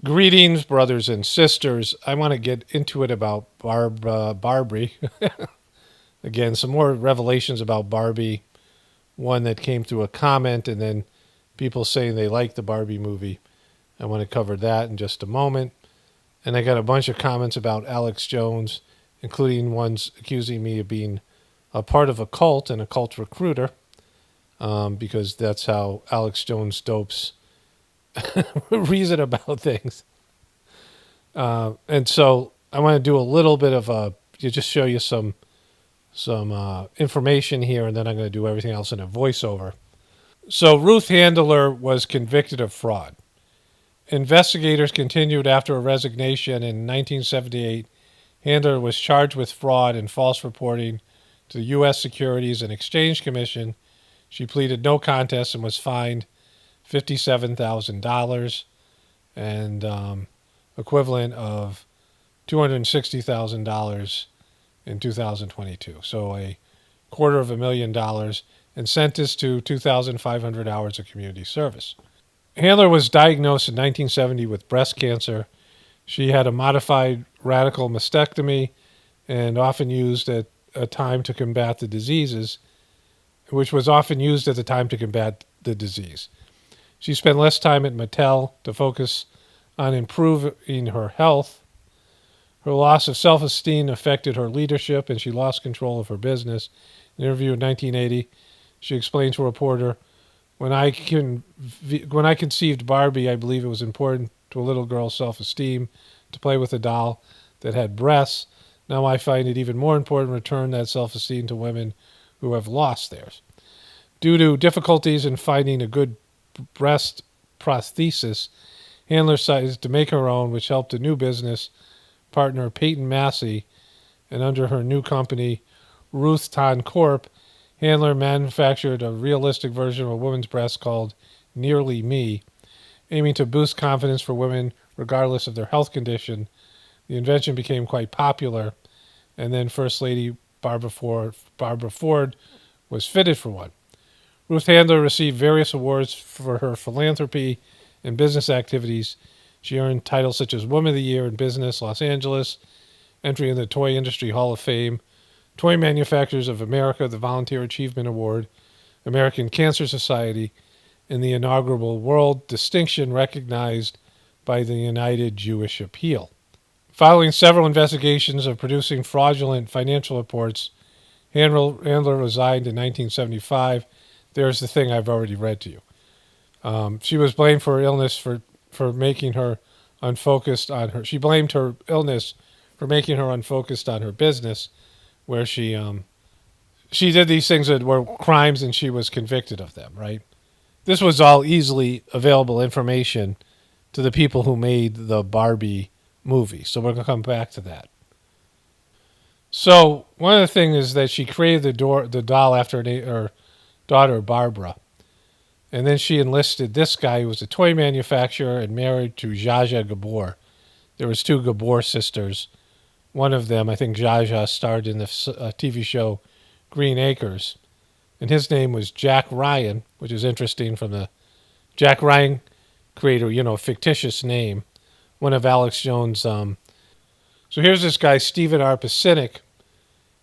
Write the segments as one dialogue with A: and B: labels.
A: Greetings, brothers and sisters. I want to get into it about Barbie. Again, some more revelations about Barbie. One that came through a comment, and then people saying they like the Barbie movie. I want to cover that in just a moment. And I got a bunch of comments about Alex Jones, including ones accusing me of being a part of a cult and a cult recruiter, because that's how Alex Jones dopes reason about things. And so I want to do a little bit of just show you some information here, and then I'm going to do everything else in a voiceover. So Ruth Handler was convicted of fraud. Investigators continued after a resignation in 1978. Handler was charged with fraud and false reporting to the U.S. Securities and Exchange Commission. She pleaded no contest and was fined $57,000 and equivalent of $260,000 in 2022. So a $250,000 and sentenced to 2,500 hours of community service. Handler was diagnosed in 1970 with breast cancer. She had a modified radical mastectomy and often used at a time to combat the diseases, which was often used at the time to combat the disease. She spent less time at Mattel to focus on improving her health. Her loss of self-esteem affected her leadership, and she lost control of her business. In an interview in 1980, she explained to a reporter, when I conceived Barbie, I believe it was important to a little girl's self-esteem to play with a doll that had breasts. Now I find it even more important to return that self-esteem to women who have lost theirs. Due to difficulties in finding a good breast prosthesis, Handler decided to make her own, which helped a new business partner, Peyton Massey, and under her new company, Ruth Ton Corp., Handler manufactured a realistic version of a woman's breast called Nearly Me, aiming to boost confidence for women regardless of their health condition. The invention became quite popular, and then First Lady Barbara Ford was fitted for one. Ruth Handler received various awards for her philanthropy and business activities. She earned titles such as Woman of the Year in Business, Los Angeles, entry in the Toy Industry Hall of Fame, Toy Manufacturers of America, the Volunteer Achievement Award, American Cancer Society, and the inaugural World Distinction recognized by the United Jewish Appeal. Following several investigations of producing fraudulent financial reports, Handler resigned in 1975. There's the thing I've already read to you. She was blamed for her illness for making her unfocused on her. She blamed her illness for making her unfocused on her business, where she did these things that were crimes and she was convicted of them, right? This was all easily available information to the people who made the Barbie movie. So we're going to come back to that. So one of the things is that she created the doll after her daughter, Barbara. And then she enlisted this guy who was a toy manufacturer and married to Zsa Zsa Gabor. There was two Gabor sisters. One of them, I think Zsa Zsa, starred in the TV show Green Acres. And his name was Jack Ryan, which is interesting from the Jack Ryan creator, a fictitious name. One of Alex Jones. So here's this guy, Stephen R. Pacinic.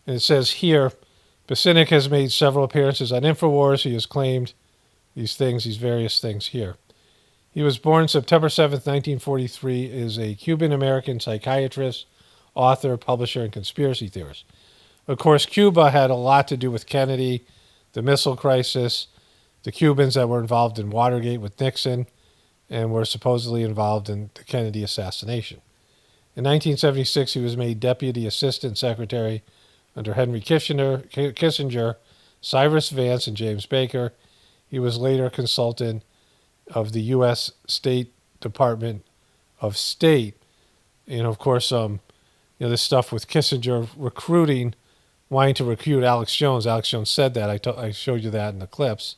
A: And it says here, Pacinic has made several appearances on InfoWars. He has claimed these various things here. He was born September 7th, 1943, is a Cuban-American psychiatrist, author, publisher, and conspiracy theorist. Of course, Cuba had a lot to do with Kennedy, the missile crisis, the Cubans that were involved in Watergate with Nixon, and were supposedly involved in the Kennedy assassination. In 1976, he was made Deputy Assistant Secretary under Henry Kissinger, Cyrus Vance, and James Baker. He was later consultant of the U.S. State Department of State. And, of course, this stuff with Kissinger recruiting, wanting to recruit Alex Jones. Alex Jones said that. I showed you that in the clips,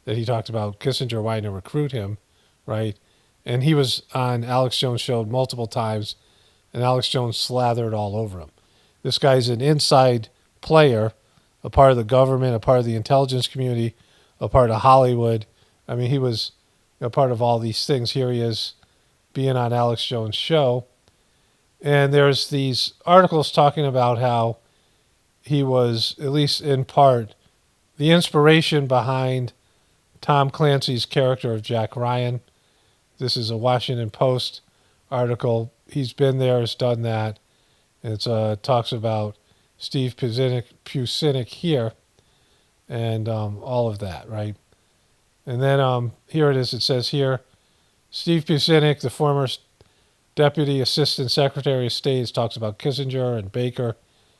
A: that he talked about Kissinger wanting to recruit him, right? And he was on Alex Jones' show multiple times, and Alex Jones slathered all over him. This guy's an inside player, a part of the government, a part of the intelligence community, a part of Hollywood. I mean, he was a part of all these things. Here he is being on Alex Jones' show. And there's these articles talking about how he was, at least in part, the inspiration behind Tom Clancy's character of Jack Ryan. This is a Washington Post article. He's been there, has done that. It talks about Steve Pusinik here and all of that, right? And then here it is. It says here, Steve Pusinik, the former Deputy Assistant Secretary of State, talks about Kissinger and Baker.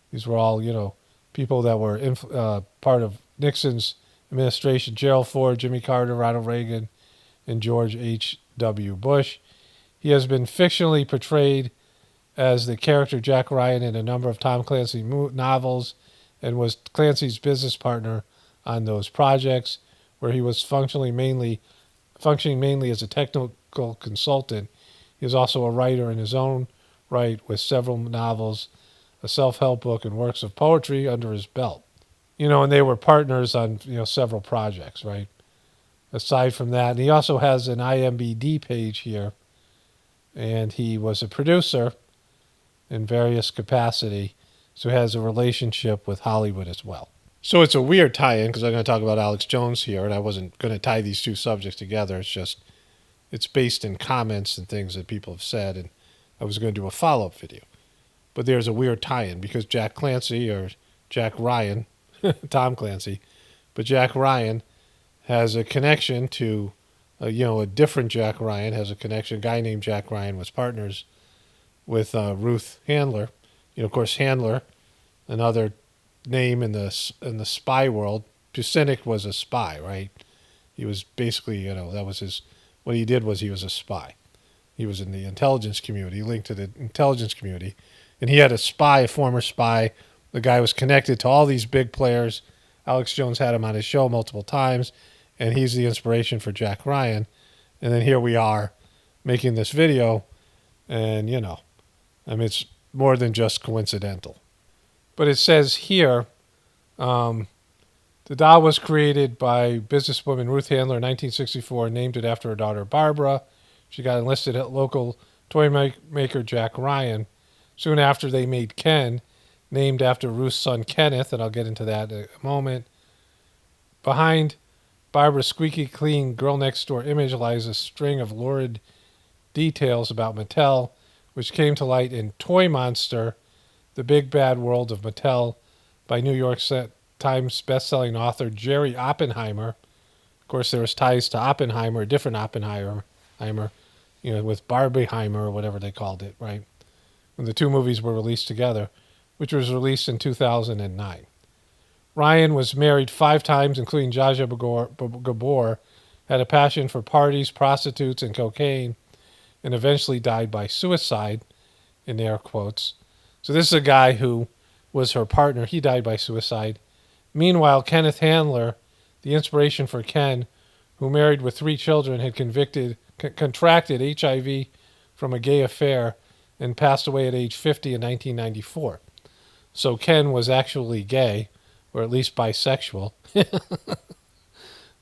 A: These were all, people that were part of Nixon's administration. Gerald Ford, Jimmy Carter, Ronald Reagan, and George H.W. Bush. He has been fictionally portrayed as the character Jack Ryan in a number of Tom Clancy novels and was Clancy's business partner on those projects, where he was functioning mainly as a technical consultant. He is also a writer in his own right, with several novels, a self-help book, and works of poetry under his belt. And they were partners on several projects, right? Aside from that, and he also has an IMDb page here, and he was a producer in various capacity, so has a relationship with Hollywood as well. So it's a weird tie-in because I'm going to talk about Alex Jones here, and I wasn't going to tie these two subjects together. It's based in comments and things that people have said, and I was going to do a follow-up video. But there's a weird tie-in because Jack Clancy, or Jack Ryan, Tom Clancy, but Jack Ryan has a connection to, a different Jack Ryan has a connection. A guy named Jack Ryan was partners with Ruth Handler. Of course, Handler, another name in the spy world. Pusinik was a spy, right? He was basically, that was what he did was he was a spy. He was in the intelligence community, linked to the intelligence community. And he had a former spy. The guy was connected to all these big players. Alex Jones had him on his show multiple times, and he's the inspiration for Jack Ryan. And then here we are making this video, and, it's more than just coincidental. But it says here, the doll was created by businesswoman Ruth Handler in 1964 and named it after her daughter Barbara. She got enlisted at local toy maker Jack Ryan. Soon after, they made Ken, named after Ruth's son Kenneth, and I'll get into that in a moment. Behind Barbara's squeaky clean girl next door image lies a string of lurid details about Mattel, which came to light in Toy Monster, The Big Bad World of Mattel, by New York Times bestselling author Jerry Oppenheimer. Of course, there was ties to Oppenheimer, a different Oppenheimer, with Barbieheimer or whatever they called it, right? When the two movies were released together, which was released in 2009. Ryan was married 5 times, including Zsa Zsa Gabor, had a passion for parties, prostitutes, and cocaine, and eventually died by suicide, in air quotes. So this is a guy who was her partner. He died by suicide. Meanwhile, Kenneth Handler, the inspiration for Ken, who married with 3 children, had contracted HIV from a gay affair and passed away at age 50 in 1994. So Ken was actually gay, or at least bisexual.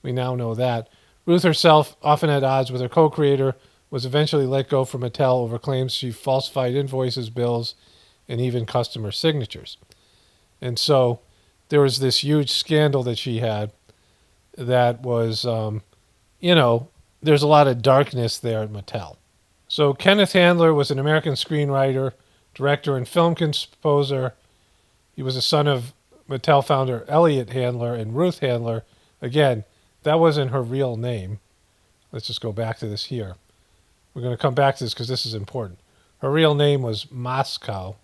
A: We now know that. Ruth herself, often at odds with her co-creator, was eventually let go from Mattel over claims she falsified invoices, bills, and even customer signatures. And so there was this huge scandal that she had that was, there's a lot of darkness there at Mattel. So Kenneth Handler was an American screenwriter, director, and film composer. He was a son of Mattel founder Elliot Handler and Ruth Handler. Again, that wasn't her real name. Let's just go back to this here. We're going to come back to this because this is important. Her real name was Moscow.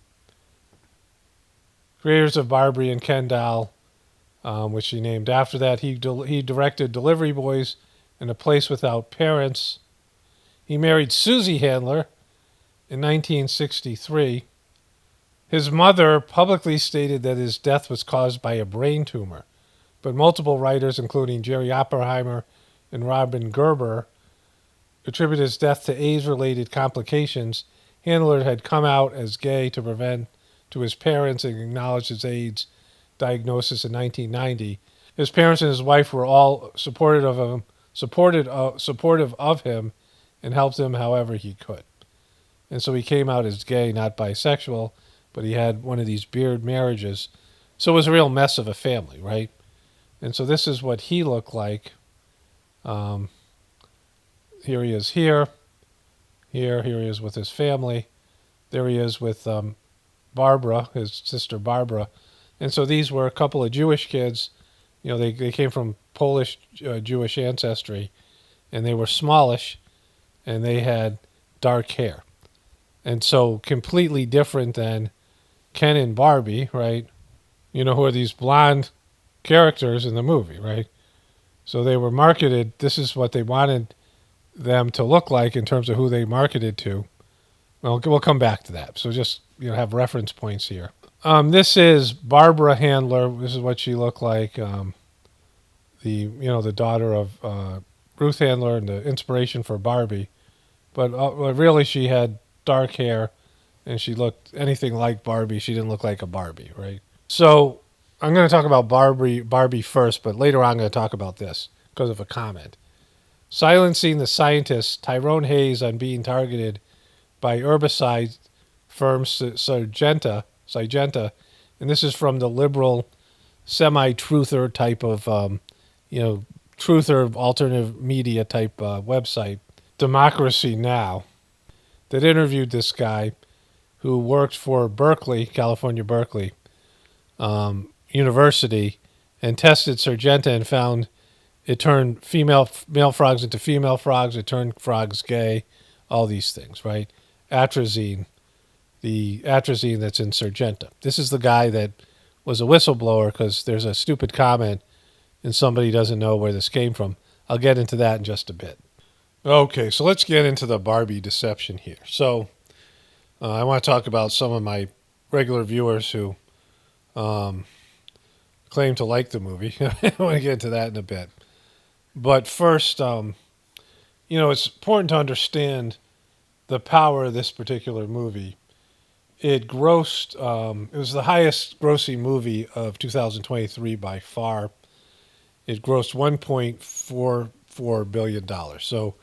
A: Creators of Barbie and Ken doll, which she named after that. He directed Delivery Boys and A Place Without Parents. He married Susie Handler in 1963. His mother publicly stated that his death was caused by a brain tumor, but multiple writers, including Jerry Oppenheimer and Robin Gerber, attribute his death to AIDS-related complications. Handler had come out as gay to his parents and acknowledged his AIDS diagnosis in 1990. His parents and his wife were all supportive of him and helped him however he could. And so he came out as gay, not bisexual, but he had one of these beard marriages. So it was a real mess of a family, right? And so this is what he looked like. Um, Here he is here. Here he is with his family. There he is with Barbara, his sister Barbara. And so these were a couple of Jewish kids. They came from Polish Jewish ancestry, and they were smallish, and they had dark hair. And so completely different than Ken and Barbie, right? Who are these blonde characters in the movie, right? So they were marketed, this is what they wanted them to look like in terms of who they marketed to. Well, we'll come back to that. So just have reference points here. This is Barbara Handler. This is what she looked like. The daughter of Ruth Handler and the inspiration for Barbie. But really, she had dark hair, and she looked anything like Barbie. She didn't look like a Barbie, right? So I'm going to talk about Barbie first, but later on I'm going to talk about this because of a comment. Silencing the scientist Tyrone Hayes on being targeted by herbicide firm Syngenta, and this is from the liberal semi-truther type of, truther alternative media type website, Democracy Now!, that interviewed this guy who worked for California Berkeley University, and tested Syngenta and found it turned male frogs into female frogs. It turned frogs gay. All these things, right? Atrazine, the atrazine that's in Syngenta. This is the guy that was a whistleblower because there's a stupid comment and somebody doesn't know where this came from. I'll get into that in just a bit. Okay, so let's get into the Barbie deception here. So I want to talk about some of my regular viewers who claim to like the movie. I want to get into that in a bit. But first, it's important to understand the power of this particular movie. It grossed, it was the highest grossing movie of 2023 by far. It grossed $1.44 billion. So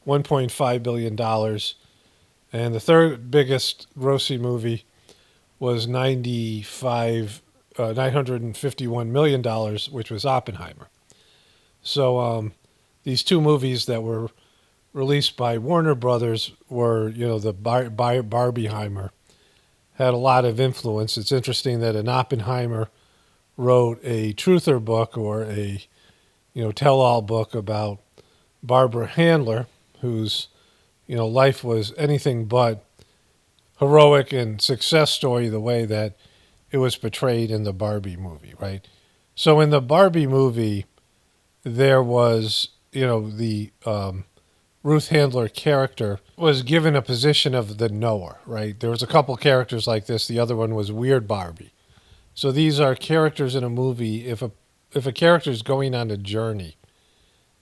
A: $1.5 billion. And the third biggest grossing movie was $951 million, which was Oppenheimer. So these two movies that were released by Warner Brothers were, the Barbieheimer, had a lot of influence. It's interesting that an Oppenheimer wrote a truther book or a, tell-all book about Barbara Handler, whose, life was anything but heroic and success story the way that it was portrayed in the Barbie movie, right? So in the Barbie movie, there was, the Ruth Handler character was given a position of the knower, right? There was a couple characters like this. The other one was Weird Barbie. So these are characters in a movie. If a character is going on a journey,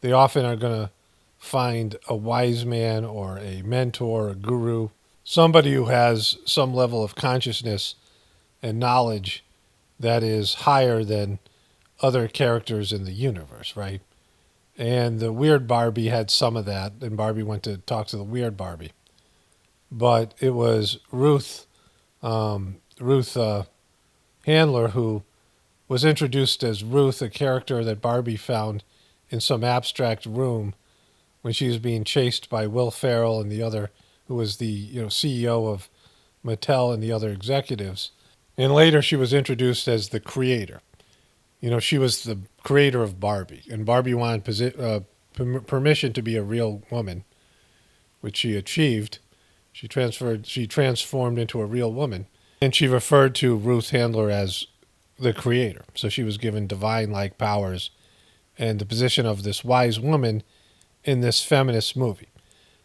A: they often are going to find a wise man or a mentor, a guru, somebody who has some level of consciousness and knowledge that is higher than other characters in the universe, right? And the Weird Barbie had some of that, and Barbie went to talk to the Weird Barbie. But it was Ruth Handler who was introduced as Ruth, a character that Barbie found in some abstract room when she was being chased by Will Ferrell and the other, who was the CEO of Mattel and the other executives. And later she was introduced as the creator. She was the creator of Barbie, and Barbie wanted permission to be a real woman, which she achieved. She transformed into a real woman, and she referred to Ruth Handler as the creator. So she was given divine-like powers and the position of this wise woman in this feminist movie.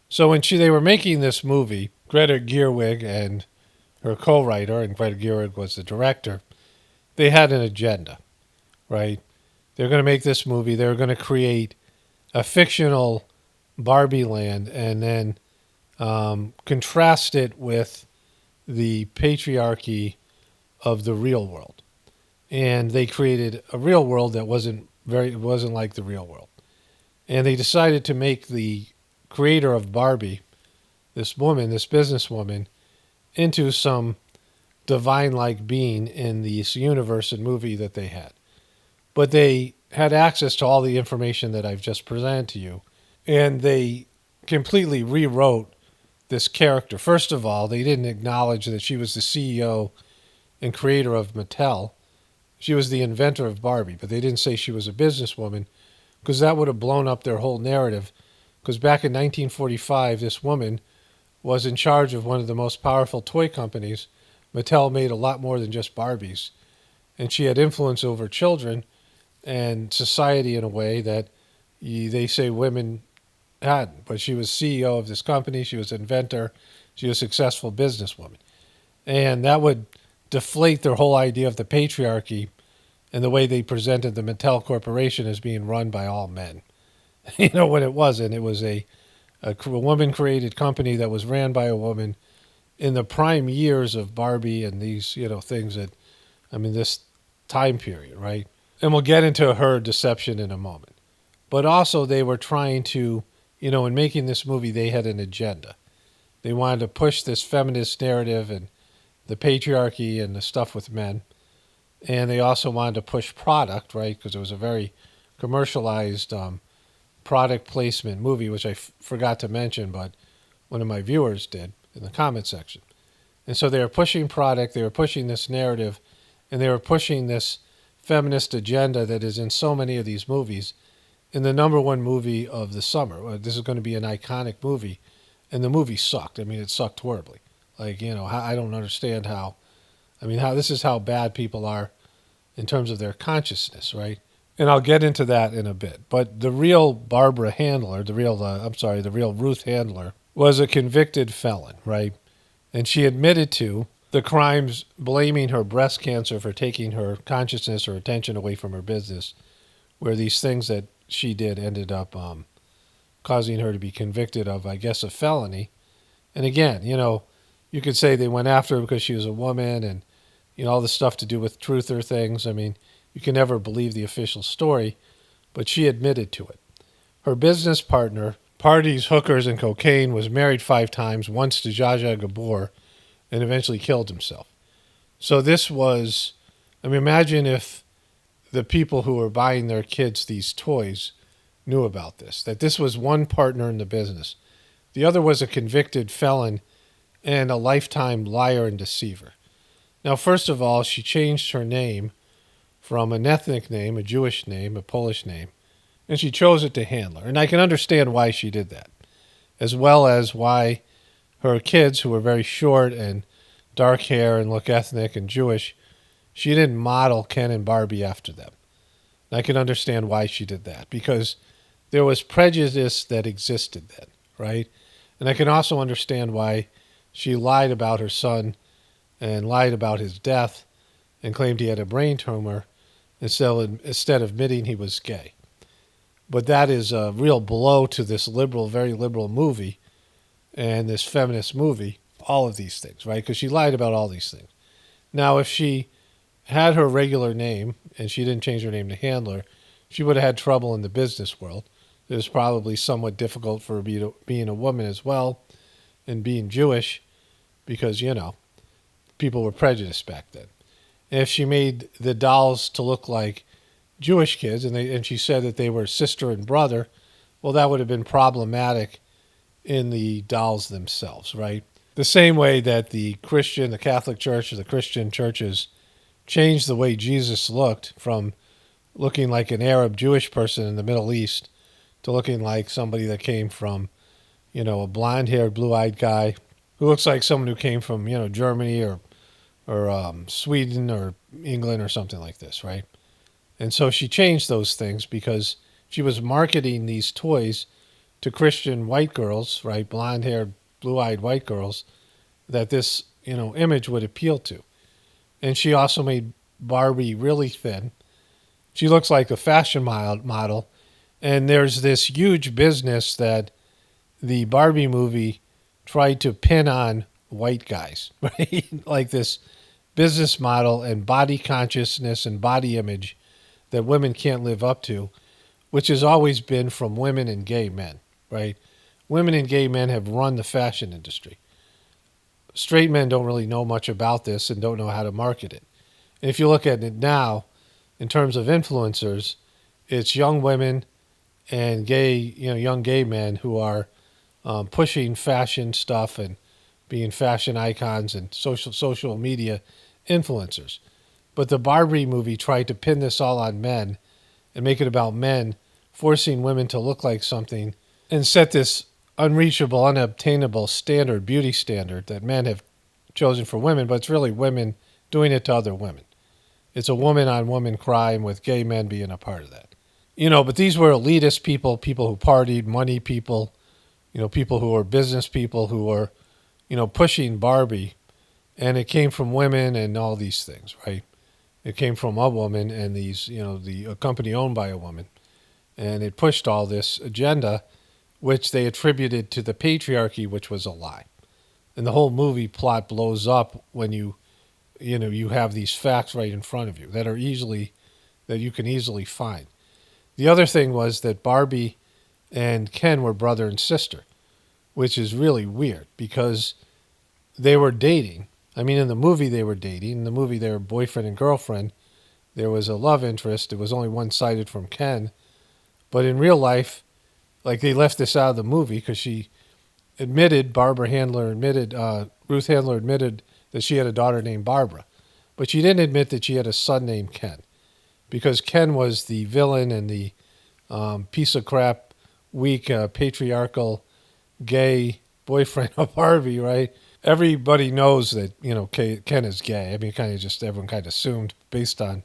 A: So when they were making this movie, Greta Gerwig and her co-writer, and Greta Gerwig was the director, they had an agenda. Right? They're going to make this movie. They're going to create a fictional Barbie land and then contrast it with the patriarchy of the real world. And they created a real world that wasn't like the real world. And they decided to make the creator of Barbie, this woman, this businesswoman, into some divine-like being in this universe and movie that they had. But they had access to all the information that I've just presented to you, and they completely rewrote this character. First of all, they didn't acknowledge that she was the CEO and creator of Mattel. She was the inventor of Barbie, but they didn't say she was a businesswoman, because that would have blown up their whole narrative. Because back in 1945, this woman was in charge of one of the most powerful toy companies. Mattel made a lot more than just Barbies. And she had influence over children and society in a way that they say women hadn't. But she was CEO of this company. She was an inventor. She was a successful businesswoman. And that would deflate their whole idea of the patriarchy and the way they presented the Mattel Corporation as being run by all men. When it wasn't. It was a woman-created company that was ran by a woman in the prime years of Barbie and these, things this time period, right? And we'll get into her deception in a moment. But also they were trying to, in making this movie, they had an agenda. They wanted to push this feminist narrative and the patriarchy and the stuff with men. And they also wanted to push product, right? Because it was a very commercialized product placement movie, which I forgot to mention, but one of my viewers did in the comment section. And so they were pushing product, they were pushing this narrative, and they were pushing this feminist agenda that is in so many of these movies. In the number one movie of the summer, this is going to be an iconic movie, and the movie sucked. It sucked horribly. I don't understand how this is how bad people are in terms of their consciousness, right? And I'll get into that in a bit. But the real Barbara Handler, the real Ruth Handler, was a convicted felon, right? And she admitted to the crimes, blaming her breast cancer for taking her consciousness or attention away from her business, where these things that she did ended up causing her to be convicted of, I guess, a felony. And again, you could say they went after her because she was a woman and, all the stuff to do with truther things. You can never believe the official story, but she admitted to it. Her business partner, parties, hookers, and cocaine, was married 5 times, once to Zsa Zsa Gabor, and eventually killed himself. So this was, imagine if the people who were buying their kids these toys knew about this, that this was one partner in the business. The other was a convicted felon and a lifetime liar and deceiver. Now, first of all, she changed her name from an ethnic name, a Jewish name, a Polish name, and she chose it to Handler. And I can understand why she did that, as well as why her kids, who were very short and dark hair and look ethnic and Jewish, she didn't model Ken and Barbie after them. And I can understand why she did that, because there was prejudice that existed then, right? And I can also understand why she lied about her son and lied about his death and claimed he had a brain tumor instead of admitting he was gay. But that is a real blow to this liberal, very liberal movie and this feminist movie, all of these things, right? Because she lied about all these things. Now, if she had her regular name and she didn't change her name to Handler, she would have had trouble in the business world. It was probably somewhat difficult for her being a woman as well and being Jewish because, people were prejudiced back then. And if she made the dolls to look like Jewish kids and she said that they were sister and brother, well, that would have been problematic in the dolls themselves, right? The same way that the Catholic Church or the Christian churches changed the way Jesus looked from looking like an Arab Jewish person in the Middle East to looking like somebody that came from, a blonde-haired, blue-eyed guy who looks like someone who came from, Germany or Sweden or England or something like this, right? And so she changed those things because she was marketing these toys to Christian white girls, right, blonde-haired, blue-eyed white girls, that this, image would appeal to. And she also made Barbie really thin. She looks like a fashion model. And there's this huge business that the Barbie movie tried to pin on white guys, right? Like this business model and body consciousness and body image that women can't live up to, which has always been from women and gay men, right? women and gay men have run the fashion industry. Straight men don't really know much about this and don't know how to market it. And if you look at it now, in terms of influencers, it's young women and gay, young gay men who are pushing fashion stuff and being fashion icons and social media influencers. But the Barbie movie tried to pin this all on men and make it about men forcing women to look like something and set this unreachable, unobtainable standard, beauty standard that men have chosen for women, but it's really women doing it to other women. It's a woman on woman crime with gay men being a part of that. But these were elitist people, people who partied, money people, people who were business people who were, pushing Barbie. And it came from women and all these things, right? It came from a woman and a company owned by a woman. And it pushed all this agenda, which they attributed to the patriarchy, which was a lie. And the whole movie plot blows up when you have these facts right in front of you that you can easily find. The other thing was that Barbie and Ken were brother and sister, which is really weird because they were dating. I mean, in the movie they were dating. In the movie they were boyfriend and girlfriend. There was a love interest. It was only one-sided from Ken. But in real life, like they left this out of the movie because Ruth Handler admitted that she had a daughter named Barbara. But she didn't admit that she had a son named Ken. Because Ken was the villain and the piece of crap, weak, patriarchal, gay boyfriend of Barbie, right? Everybody knows that, Ken is gay. I mean, everyone kind of assumed based on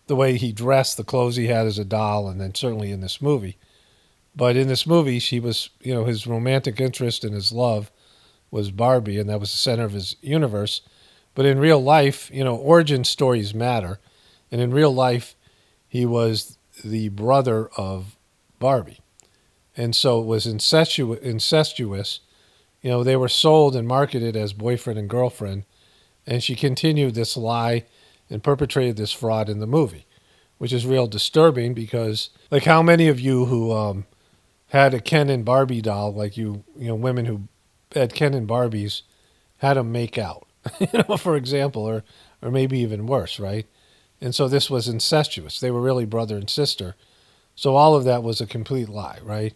A: the way he dressed, the clothes he had as a doll, and then certainly in this movie. But in this movie, she was, his romantic interest and his love was Barbie, and that was the center of his universe. But in real life, origin stories matter. And in real life, he was the brother of Barbie. And so it was incestuous. They were sold and marketed as boyfriend and girlfriend. And she continued this lie and perpetrated this fraud in the movie, which is real disturbing because, like, how many of you who had a Ken and Barbie doll, like women who had Ken and Barbies, had them make out, for example, or maybe even worse, right? And so this was incestuous. They were really brother and sister. So all of that was a complete lie, right?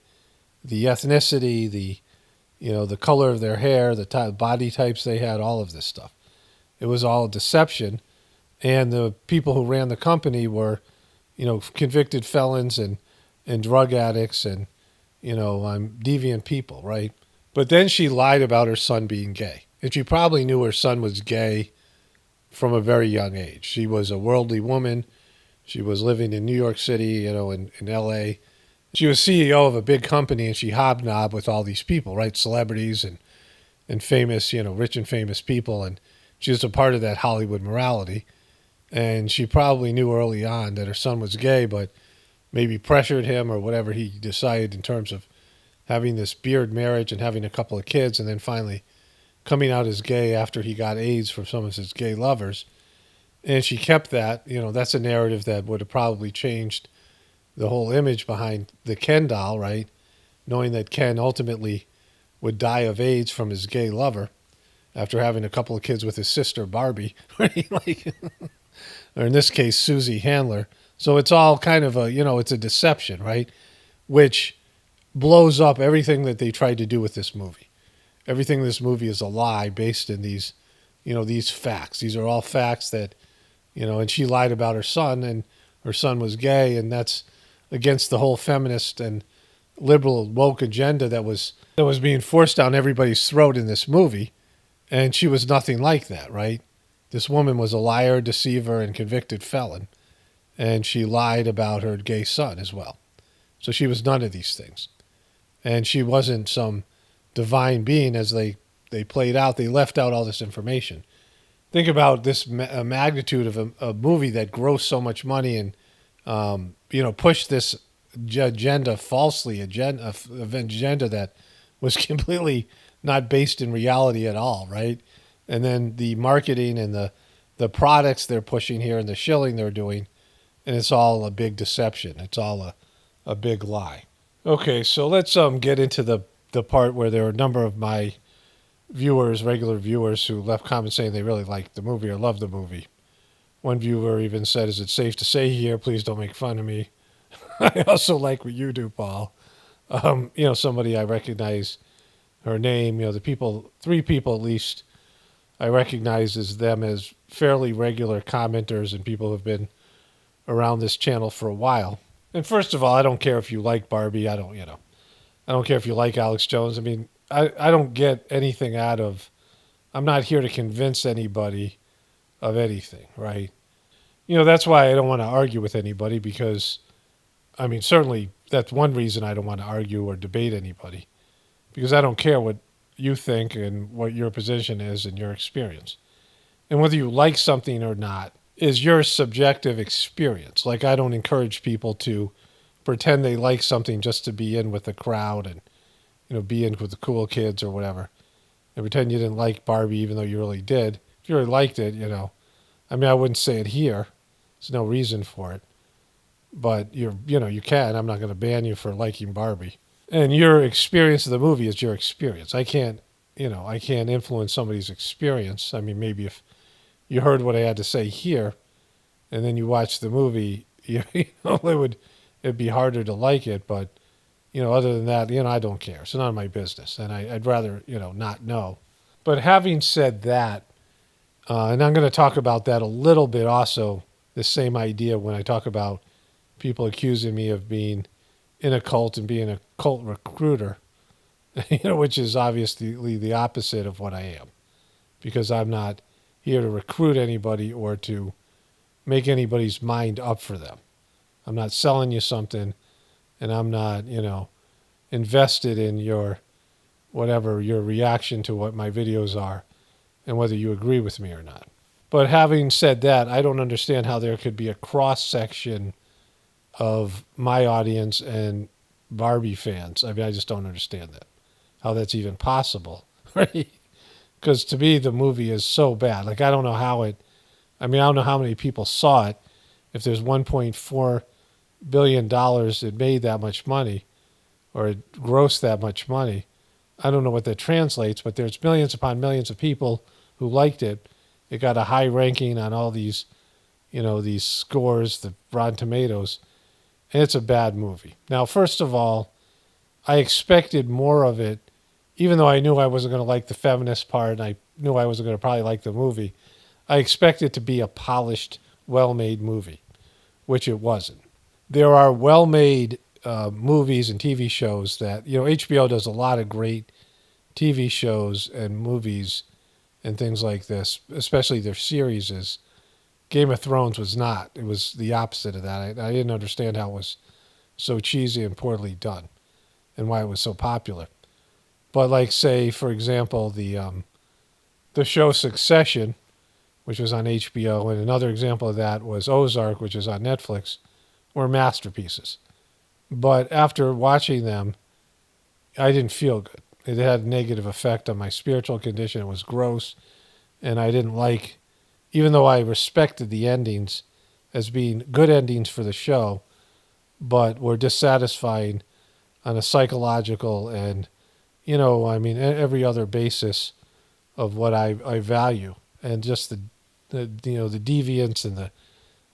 A: The ethnicity, the color of their hair, the body types they had, all of this stuff. It was all deception. And the people who ran the company were, convicted felons and drug addicts and, deviant people, right? But then she lied about her son being gay. And she probably knew her son was gay from a very young age. She was a worldly woman. She was living in New York City, in L.A. She was CEO of a big company, and she hobnobbed with all these people, right? Celebrities and famous, rich and famous people. And she was a part of that Hollywood morality. And she probably knew early on that her son was gay, but maybe pressured him or whatever he decided in terms of having this beard marriage and having a couple of kids and then finally coming out as gay after he got AIDS from some of his gay lovers. And she kept that. That's a narrative that would have probably changed the whole image behind the Ken doll, right? Knowing that Ken ultimately would die of AIDS from his gay lover after having a couple of kids with his sister, Barbie, right? Or in this case, Susie Handler. So it's all kind of it's a deception, right? Which blows up everything that they tried to do with this movie. Everything in this movie is a lie based in these facts. These are all facts that, and she lied about her son, and her son was gay, and that's against the whole feminist and liberal woke agenda that was being forced down everybody's throat in this movie. And she was nothing like that, right? This woman was a liar, deceiver, and convicted felon. And she lied about her gay son as well. So she was none of these things. And she wasn't some divine being as they played out. They left out all this information. Think about this magnitude of a movie that grossed so much money and, pushed this agenda that was completely not based in reality at all, right? And then the marketing and the products they're pushing here and the shilling they're doing, and it's all a big deception. It's all a big lie. Okay, so let's get into the the part where there were a number of my viewers, regular viewers, who left comments saying they really liked the movie or loved the movie. One viewer even said, "Is it safe to say here? Please don't make fun of me." I also like what you do, Paul. Somebody I recognize her name. The people, three people at least, I recognize as them as fairly regular commenters and people who have been around this channel for a while. And first of all, I don't care if you like Barbie. I don't care if you like Alex Jones. I mean, I don't get anything out of, I'm not here to convince anybody of anything, right? That's why I don't want to argue with anybody because, I mean, certainly that's one reason I don't want to argue or debate anybody because I don't care what you think and what your position is and your experience. And whether you like something or not is your subjective experience. Like, I don't encourage people to pretend they like something just to be in with the crowd and, be in with the cool kids or whatever. And pretend you didn't like Barbie even though you really did. If you really liked it, I mean, I wouldn't say it here. There's no reason for it. But you can. I'm not going to ban you for liking Barbie. And your experience of the movie is your experience. I can't influence somebody's experience. I mean, maybe if you heard what I had to say here and then you watch the movie, it'd be harder to like it. But, other than that, I don't care. It's none of my business. And I'd rather, not know. But having said that, and I'm going to talk about that a little bit also, the same idea when I talk about people accusing me of being in a cult and being a cult recruiter, which is obviously the opposite of what I am. Because I'm not here to recruit anybody or to make anybody's mind up for them. I'm not selling you something, and I'm not, invested in your reaction to what my videos are and whether you agree with me or not. But having said that, I don't understand how there could be a cross-section of my audience and Barbie fans. I mean, I just don't understand that, how that's even possible, right? Because to me, the movie is so bad. Like, I don't know I don't know how many people saw it. If there's $1.4 billion it made that much money, or it grossed that much money, I don't know what that translates, but there's millions upon millions of people who liked it. It got a high ranking on all these, these scores, the Rotten Tomatoes, and it's a bad movie. Now, first of all, I expected more of it, even though I knew I wasn't going to like the feminist part, and I knew I wasn't going to probably like the movie. I expected it to be a polished, well-made movie, which it wasn't. There are well-made movies and TV shows that, HBO does a lot of great TV shows and movies and things like this, especially their series. Game of Thrones was not. It was the opposite of that. I didn't understand how it was so cheesy and poorly done and why it was so popular. But like, say, for example, the show Succession, which was on HBO, and another example of that was Ozark, which is on Netflix, were masterpieces. But after watching them, I didn't feel good. It had a negative effect on my spiritual condition. It was gross, and I didn't like, even though I respected the endings as being good endings for the show, but were dissatisfying on a psychological and, every other basis of what I value. And just the deviance and the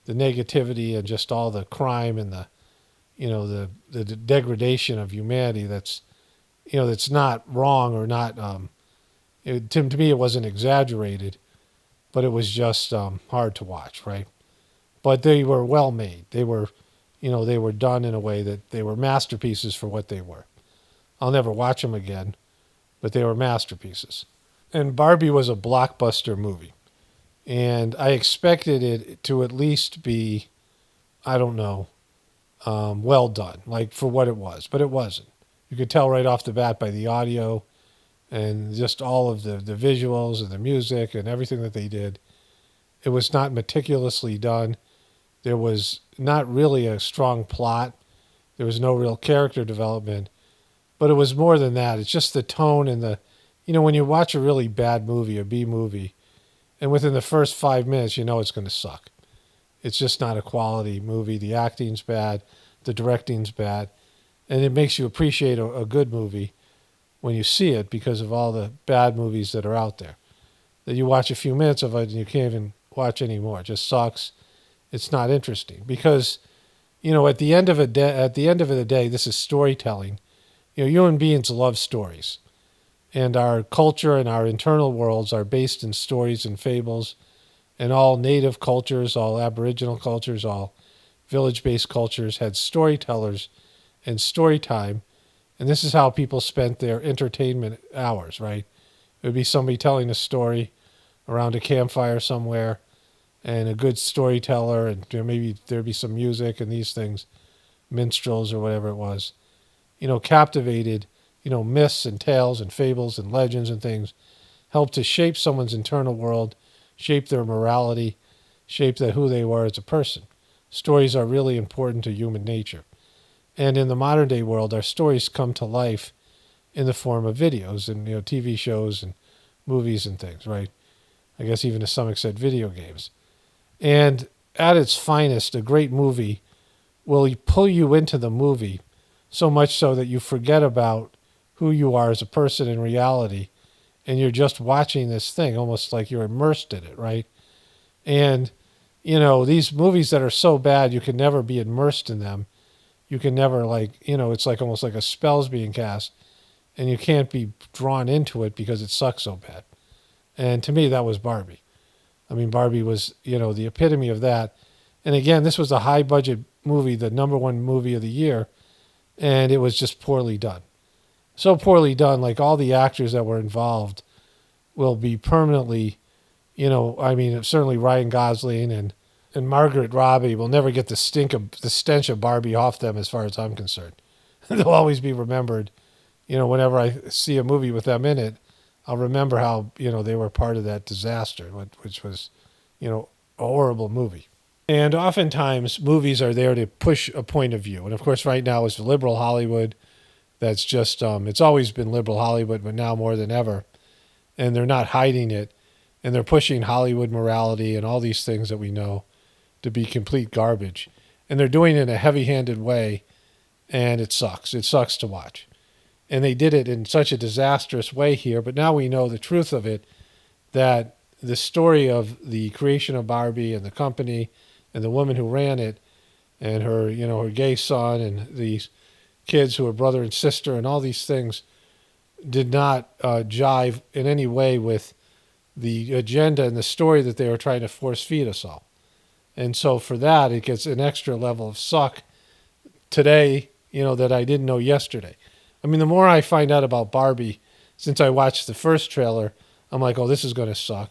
A: negativity and just all the crime and the degradation of humanity that's not wrong or not, to me it wasn't exaggerated, but it was just hard to watch, right? But they were well made. They were done in a way that they were masterpieces for what they were. I'll never watch them again, but they were masterpieces. And Barbie was a blockbuster movie. And I expected it to at least be, I don't know, well done, like for what it was, but it wasn't. You could tell right off the bat by the audio and just all of the visuals and the music and everything that they did. It was not meticulously done. There was not really a strong plot. There was no real character development. But it was more than that. It's just the tone and when you watch a really bad movie, a B movie, and within the first 5 minutes, it's going to suck. It's just not a quality movie. The acting's bad. The directing's bad. And it makes you appreciate a good movie when you see it because of all the bad movies that are out there. That you watch a few minutes of it and you can't even watch anymore. It just sucks. It's not interesting because, at the end of the day, this is storytelling. Human beings love stories, and our culture and our internal worlds are based in stories and fables. And all native cultures, all Aboriginal cultures, all village-based cultures had storytellers and story time. And this is how people spent their entertainment hours, right? It would be somebody telling a story around a campfire somewhere, and a good storyteller, and maybe there'd be some music and these things, minstrels or whatever it was, captivated, myths and tales and fables and legends and things, helped to shape someone's internal world, shape their morality, shape who they were as a person. Stories are really important to human nature. And in the modern day world, our stories come to life in the form of videos and TV shows and movies and things, right? I guess even to some extent video games. And at its finest, a great movie will pull you into the movie so much so that you forget about who you are as a person in reality, and you're just watching this thing almost like you're immersed in it, right? And these movies that are so bad you can never be immersed in them. You can never it's like almost like a spell's being cast, and you can't be drawn into it because it sucks so bad. And to me, that was Barbie. I mean, Barbie was, the epitome of that. And again, this was a high budget movie, the number one movie of the year, and it was just poorly done. So poorly done, like all the actors that were involved will be permanently, certainly Ryan Gosling and Margaret Robbie will never get the stench of Barbie off them as far as I'm concerned. They'll always be remembered, whenever I see a movie with them in it, I'll remember how, they were part of that disaster, which was, a horrible movie. And oftentimes movies are there to push a point of view. And of course, right now is liberal Hollywood. That's just, it's always been liberal Hollywood, but now more than ever. And they're not hiding it. And they're pushing Hollywood morality and all these things that we know to be complete garbage. And they're doing it in a heavy-handed way, and it sucks. It sucks to watch. And they did it in such a disastrous way here, but now we know the truth of it, that the story of the creation of Barbie and the company and the woman who ran it and her, her gay son and these kids who are brother and sister and all these things did not jive in any way with the agenda and the story that they were trying to force feed us all. And so for that, it gets an extra level of suck today, that I didn't know yesterday. I mean, the more I find out about Barbie, since I watched the first trailer, I'm like, oh, this is going to suck.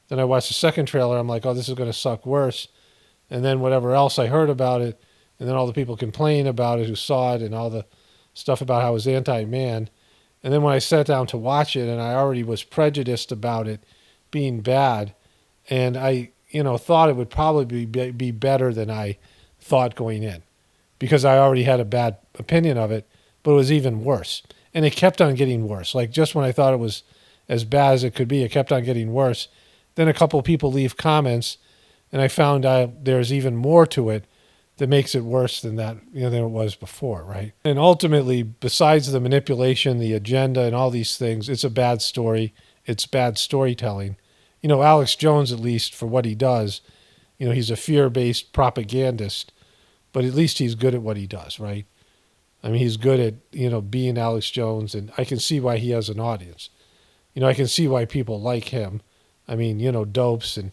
A: Then I watched the second trailer, I'm like, oh, this is going to suck worse. And then whatever else I heard about it, and then all the people complain about it who saw it, and all the stuff about how it was anti-man. And then when I sat down to watch it, and I already was prejudiced about it being bad, and I, thought it would probably be better than I thought going in, because I already had a bad opinion of it, but it was even worse. And it kept on getting worse. Like just when I thought it was as bad as it could be, it kept on getting worse. Then a couple of people leave comments, and I found out there's even more to it that makes it worse than that, than it was before, right? And ultimately, besides the manipulation, the agenda, and all these things, it's a bad story. It's bad storytelling. Alex Jones, at least for what he does, he's a fear-based propagandist, but at least he's good at what he does, right? I mean, he's good at, being Alex Jones, and I can see why he has an audience. I can see why people like him. I mean, dopes, and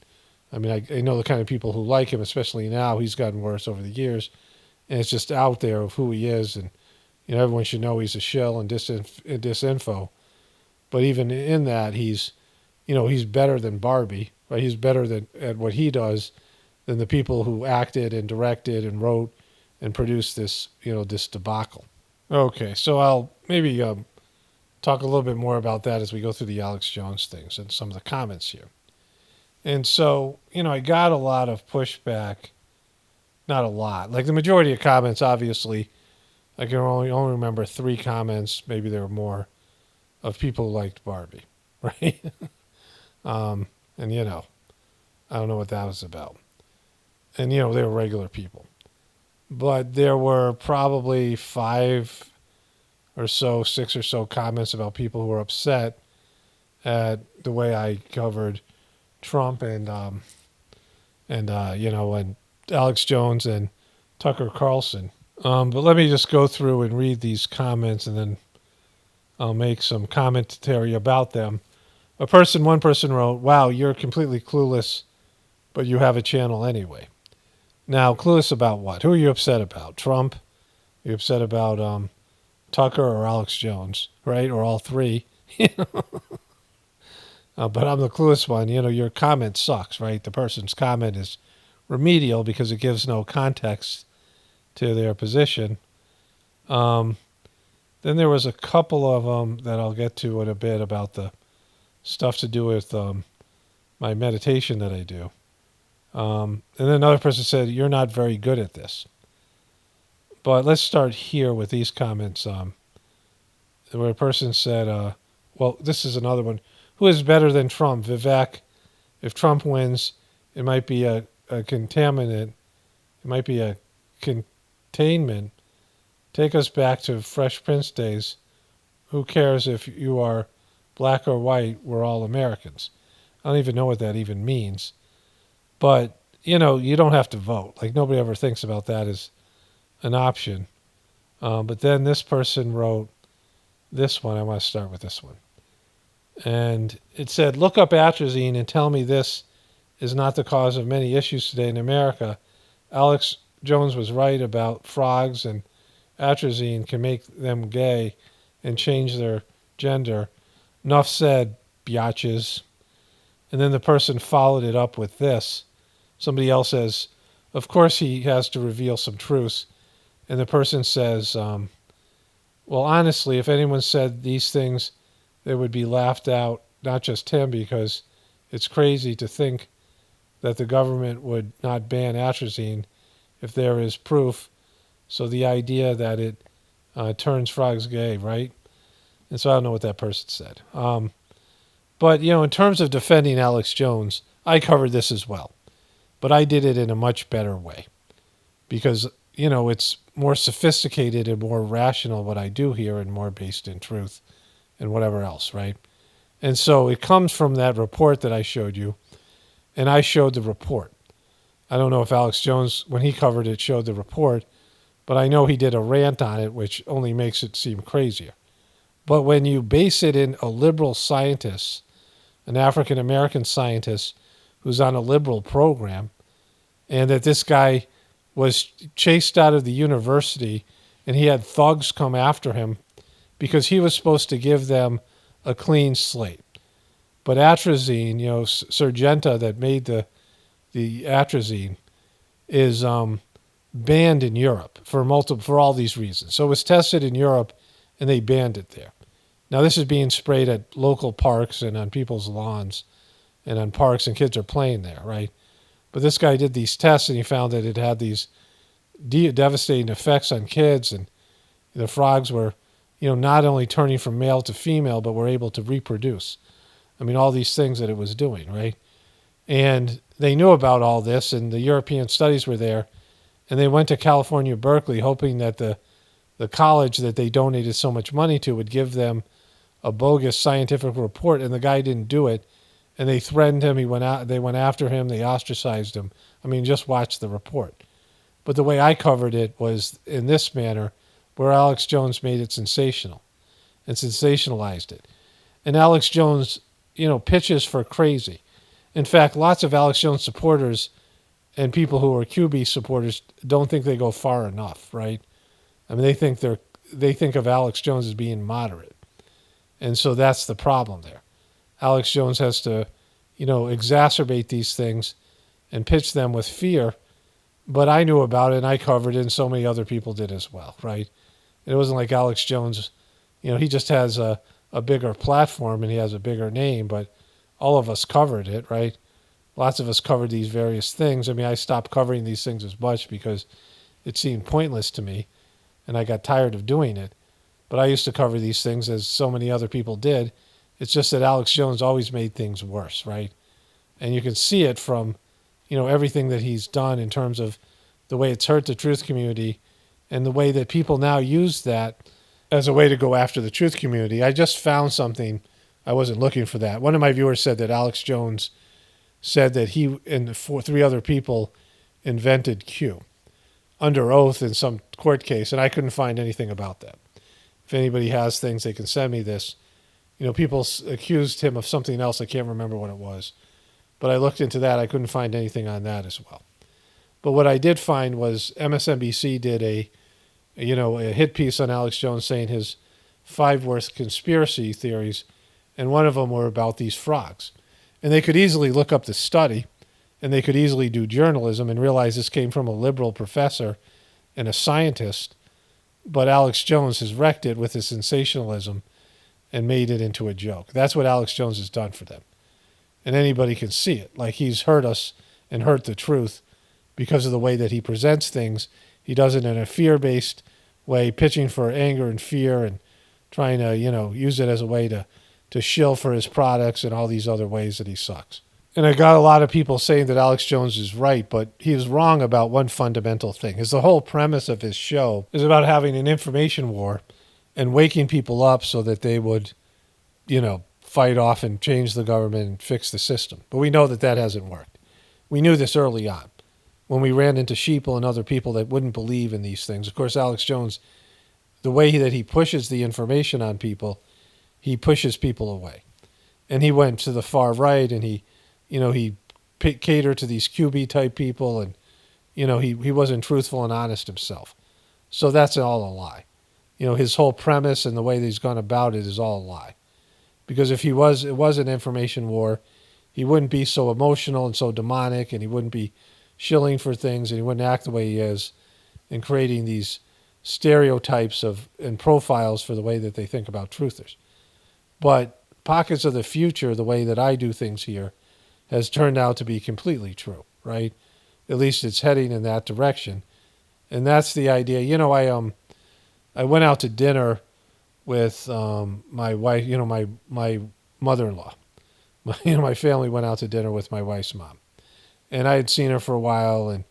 A: I mean, I know the kind of people who like him, especially now. He's gotten worse over the years, and it's just out there of who he is, and, everyone should know he's a shill and disinfo. But even in that, he's better than Barbie, right? He's better at what he does than the people who acted and directed and wrote and produce this, this debacle. Okay, so I'll maybe talk a little bit more about that as we go through the Alex Jones things and some of the comments here. And so, I got a lot of pushback, not a lot. Like the majority of comments, obviously, I can only remember 3 comments, maybe there were more, of people who liked Barbie, right? And, I don't know what that was about. And, they were regular people. But there were probably 5 or so, 6 or so comments about people who were upset at the way I covered Trump and Alex Jones and Tucker Carlson. But let me just go through and read these comments, and then I'll make some commentary about them. One person wrote, "Wow, you're completely clueless, but you have a channel anyway." Now, clueless about what? Who are you upset about? Trump? Are you upset about Tucker or Alex Jones, right? Or all three? But I'm the clueless one. Your comment sucks, right? The person's comment is remedial because it gives no context to their position. Then there was a couple of them that I'll get to in a bit about the stuff to do with my meditation that I do. And then another person said, "You're not very good at this." But let's start here with these comments. Where a person said, well, this is another one. "Who is better than Trump? Vivek. If Trump wins, it might be a contaminant. It might be a containment. Take us back to Fresh Prince days. Who cares if you are black or white? We're all Americans." I don't even know what that even means. But, you don't have to vote. Like, nobody ever thinks about that as an option. But then this person wrote this one. I want to start with this one. And it said, "Look up atrazine and tell me this is not the cause of many issues today in America. Alex Jones was right about frogs, and atrazine can make them gay and change their gender. Nuff said, biatches." And then the person followed it up with this. Somebody else says, "Of course he has to reveal some truths." And the person says, "Well, honestly, if anyone said these things, they would be laughed out, not just him, because it's crazy to think that the government would not ban atrazine if there is proof. So the idea that it turns frogs gay, right?" And so I don't know what that person said. But, in terms of defending Alex Jones, I covered this as well. But I did it in a much better way because, it's more sophisticated and more rational what I do here and more based in truth and whatever else, right? And so it comes from that report that I showed you, and I showed the report. I don't know if Alex Jones, when he covered it, showed the report, but I know he did a rant on it, which only makes it seem crazier. But when you base it in a liberal scientist, an African-American scientist who's on a liberal program, and that this guy was chased out of the university and he had thugs come after him because he was supposed to give them a clean slate. But atrazine, Surgenta that made the atrazine is banned in Europe for all these reasons. So it was tested in Europe and they banned it there. Now this is being sprayed at local parks and on people's lawns and on parks, and kids are playing there, right? But this guy did these tests and he found that it had these devastating effects on kids, and the frogs were, not only turning from male to female, but were able to reproduce. I mean, all these things that it was doing, right? And they knew about all this, and the European studies were there, and they went to California, Berkeley, hoping that the college that they donated so much money to would give them a bogus scientific report, and the guy didn't do it, and they threatened him. They went after him. They ostracized him. I mean, just watch the report. But the way I covered it was in this manner, where Alex Jones made it sensational and sensationalized it. And Alex Jones, pitches for crazy. In fact, lots of Alex Jones supporters and people who are QB supporters don't think they go far enough, right? I mean, they think of Alex Jones as being moderate. And so that's the problem there. Alex Jones has to, exacerbate these things and pitch them with fear. But I knew about it and I covered it, and so many other people did as well, right? It wasn't like Alex Jones, he just has a bigger platform and he has a bigger name, but all of us covered it, right? Lots of us covered these various things. I mean, I stopped covering these things as much because it seemed pointless to me and I got tired of doing it. But I used to cover these things as so many other people did. It's just that Alex Jones always made things worse, right? And you can see it from, everything that he's done in terms of the way it's hurt the truth community and the way that people now use that as a way to go after the truth community. I just found something. I wasn't looking for that. One of my viewers said that Alex Jones said that he and three other people invented Q under oath in some court case, and I couldn't find anything about that. If anybody has things, they can send me this. People accused him of something else. I can't remember what it was. But I looked into that. I couldn't find anything on that as well. But what I did find was MSNBC did a hit piece on Alex Jones saying his 5 worst conspiracy theories, and one of them were about these frogs. And they could easily look up the study, and they could easily do journalism and realize this came from a liberal professor and a scientist. But Alex Jones has wrecked it with his sensationalism and made it into a joke. That's what Alex Jones has done for them. And anybody can see it. Like, he's hurt us and hurt the truth because of the way that he presents things. He does it in a fear-based way, pitching for anger and fear and trying to, use it as a way to shill for his products and all these other ways that he sucks. And I got a lot of people saying that Alex Jones is right, but he is wrong about one fundamental thing. Is the whole premise of his show is about having an information war and waking people up so that they would, fight off and change the government and fix the system. But we know that that hasn't worked. We knew this early on when we ran into sheeple and other people that wouldn't believe in these things. Of course, Alex Jones, the way that he pushes the information on people, he pushes people away. And he went to the far right, and he catered to these QB type people, and he wasn't truthful and honest himself. So that's all a lie. His whole premise and the way that he's gone about it is all a lie. Because if it was an information war, he wouldn't be so emotional and so demonic, and he wouldn't be shilling for things, and he wouldn't act the way he is and creating these stereotypes and profiles for the way that they think about truthers. But Pockets of the Future, the way that I do things here, has turned out to be completely true, right? At least it's heading in that direction. And that's the idea. I went out to dinner with my wife, my mother-in-law. My family went out to dinner with my wife's mom. And I had seen her for a while, and,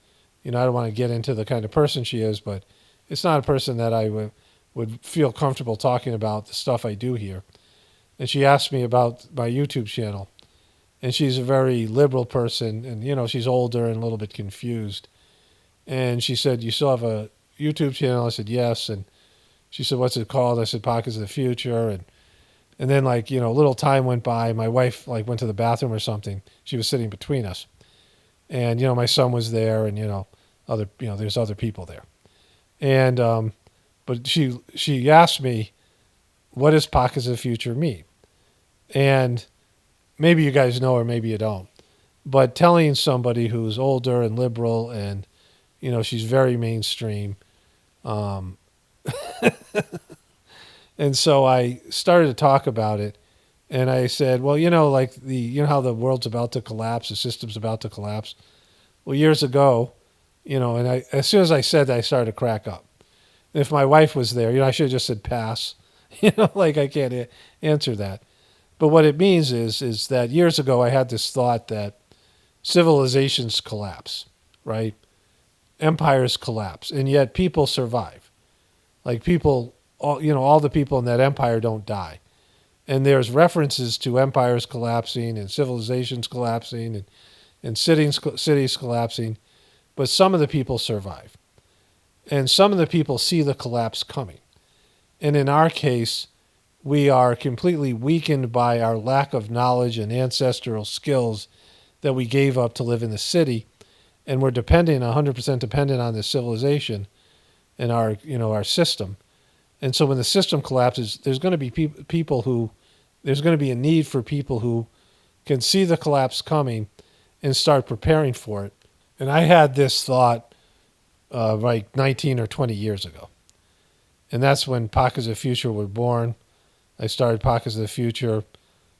A: I don't want to get into the kind of person she is, but it's not a person that I would feel comfortable talking about the stuff I do here. And she asked me about my YouTube channel. And she's a very liberal person, and, she's older and a little bit confused. And she said, "You still have a YouTube channel?" I said, "Yes." And she said, "What's it called?" I said, "Pockets of the Future." And then, a little time went by. My wife, went to the bathroom or something. She was sitting between us. And, my son was there, and, there's other people there. And, but she asked me, "What does Pockets of the Future mean?" And maybe you guys know, or maybe you don't. But telling somebody who's older and liberal and, she's very mainstream. And so I started to talk about it. And I said, well, how the world's about to collapse, the system's about to collapse. Well, years ago, and as soon as I said that, I started to crack up. And if my wife was there, I should have just said pass. I can't answer that. But what it means is that years ago I had this thought that civilizations collapse, right? Empires collapse, and yet people survive. All the people in that empire don't die. And there's references to empires collapsing and civilizations collapsing and cities collapsing, but some of the people survive. And some of the people see the collapse coming. And in our case, we are completely weakened by our lack of knowledge and ancestral skills that we gave up to live in the city. And we're 100% dependent on this civilization and our system. And so when the system collapses, there's going to be there's going to be a need for people who can see the collapse coming and start preparing for it. And I had this thought 19 or 20 years ago. And that's when Pockets of the Future were born. I started Pockets of the Future,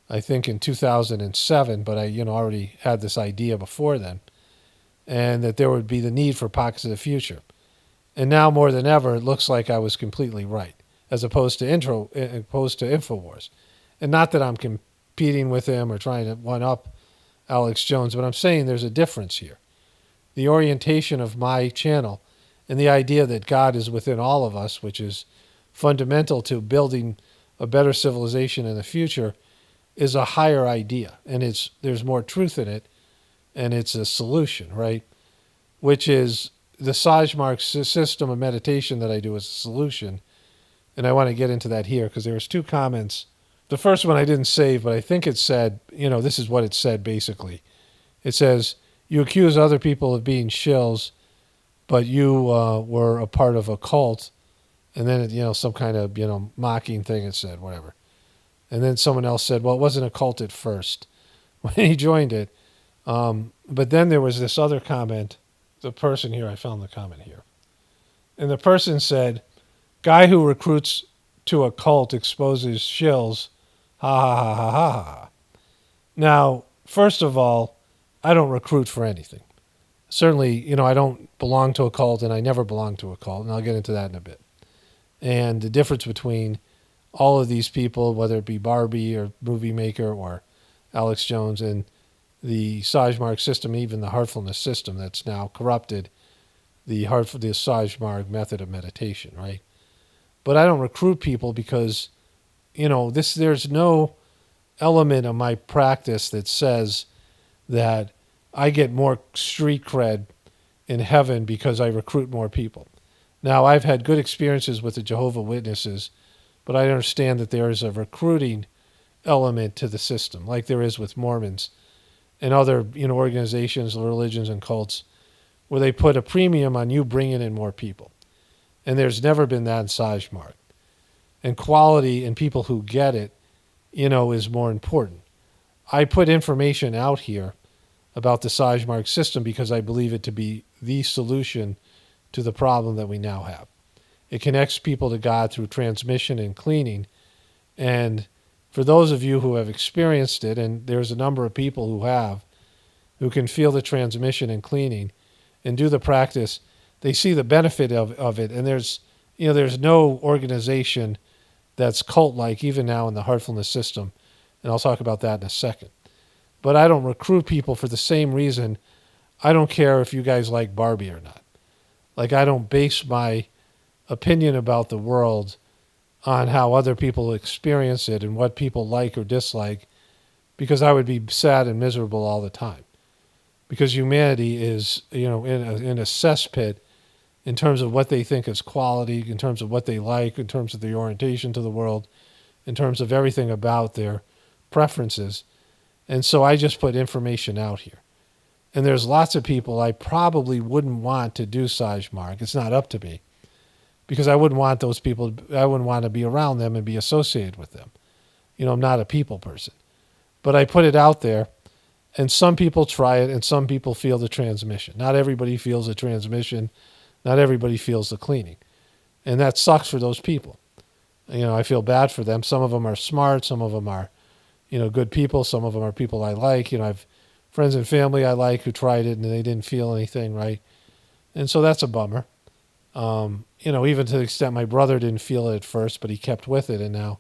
A: I think, in 2007, but I already had this idea before then. And that there would be the need for Pockets of the Future. And now more than ever, it looks like I was completely right, as opposed to InfoWars. And not that I'm competing with him or trying to one-up Alex Jones, but I'm saying there's a difference here. The orientation of my channel and the idea that God is within all of us, which is fundamental to building a better civilization in the future is a higher idea, and there's more truth in it, and it's a solution, right? Which is the Sajmark system of meditation that I do is a solution, and I want to get into that here because there was two comments. The first one I didn't save, but I think it said, this is what it said basically. It says, you accuse other people of being shills, but you were a part of a cult. And then, some kind of, mocking thing it said, whatever. And then someone else said, well, it wasn't a cult at first when he joined it. But then there was this other comment. The person here, I found the comment here. And the person said, guy who recruits to a cult exposes shills. Ha ha ha ha ha ha. Now, first of all, I don't recruit for anything. Certainly, I don't belong to a cult, and I never belonged to a cult, and I'll get into that in a bit. And the difference between all of these people, whether it be Barbie or Movie Maker or Alex Jones, and the Sajmark system, even the Heartfulness system that's now corrupted the Sajmark method of meditation, right? But I don't recruit people because, there's no element of my practice that says that I get more street cred in heaven because I recruit more people. Now, I've had good experiences with the Jehovah's Witnesses, but I understand that there is a recruiting element to the system, like there is with Mormons and other, organizations, religions, and cults, where they put a premium on you bringing in more people. And there's never been that in Sajmark. And quality and people who get it, is more important. I put information out here about the Sajmark system because I believe it to be the solution to the problem that we now have. It connects people to God through transmission and cleaning. And for those of you who have experienced it, and there's a number of people who can feel the transmission and cleaning and do the practice, they see the benefit of it. And there's no organization that's cult-like, even now in the Heartfulness system. And I'll talk about that in a second. But I don't recruit people for the same reason. I don't care if you guys like Barbie or not. Like, I don't base my opinion about the world on how other people experience it and what people like or dislike, because I would be sad and miserable all the time. Because humanity is, in a cesspit in terms of what they think is quality, in terms of what they like, in terms of their orientation to the world, in terms of everything about their preferences. And so I just put information out here. And there's lots of people I probably wouldn't want to do Sajmark. It's not up to me. Because I wouldn't want those people, I wouldn't want to be around them and be associated with them. I'm not a people person. But I put it out there, and some people try it, and some people feel the transmission. Not everybody feels the transmission. Not everybody feels the cleaning. And that sucks for those people. I feel bad for them. Some of them are smart. Some of them are, good people. Some of them are people I like. I've friends and family I like who tried it and they didn't feel anything, right? And so that's a bummer. Even to the extent my brother didn't feel it at first, but he kept with it, and now,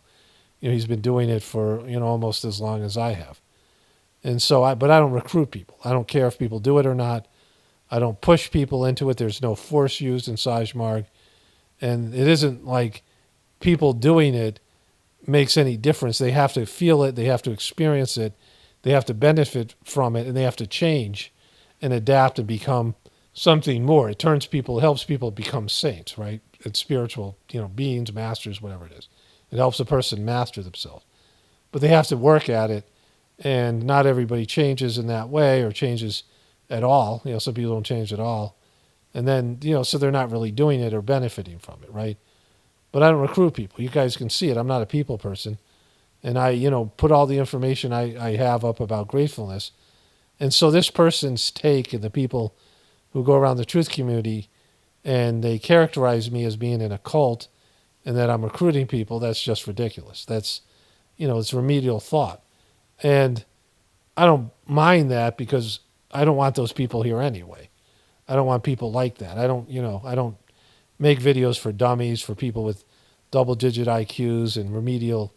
A: he's been doing it for, almost as long as I have. And so but I don't recruit people. I don't care if people do it or not. I don't push people into it. There's no force used in Sajmark. And it isn't like people doing it makes any difference. They have to feel it. They have to experience it. They have to benefit from it, and they have to change and adapt and become something more. It helps people become saints, right? It's spiritual, beings, masters, whatever it is. It helps a person master themselves. But they have to work at it, and not everybody changes in that way or changes at all. Some people don't change at all. And then, so they're not really doing it or benefiting from it, right? But I don't recruit people. You guys can see it. I'm not a people person. And I, put all the information I have up about Gratefullness. And so this person's take, and the people who go around the truth community and they characterize me as being in a cult and that I'm recruiting people, that's just ridiculous. That's, it's remedial thought. And I don't mind that because I don't want those people here anyway. I don't want people like that. I don't make videos for dummies, for people with double-digit IQs and remedial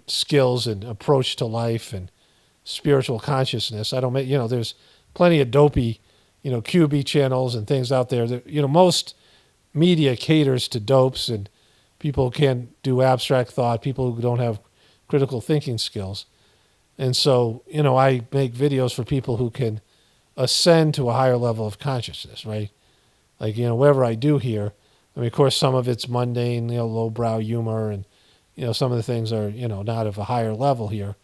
A: skills and approach to life and spiritual consciousness. I don't make, there's plenty of dopey, QB channels and things out there that, most media caters to dopes and people who can't do abstract thought, people who don't have critical thinking skills. And so, I make videos for people who can ascend to a higher level of consciousness, right? Like, whatever I do here, I mean, of course, some of it's mundane, lowbrow humor, and, some of the things are, not of a higher level here.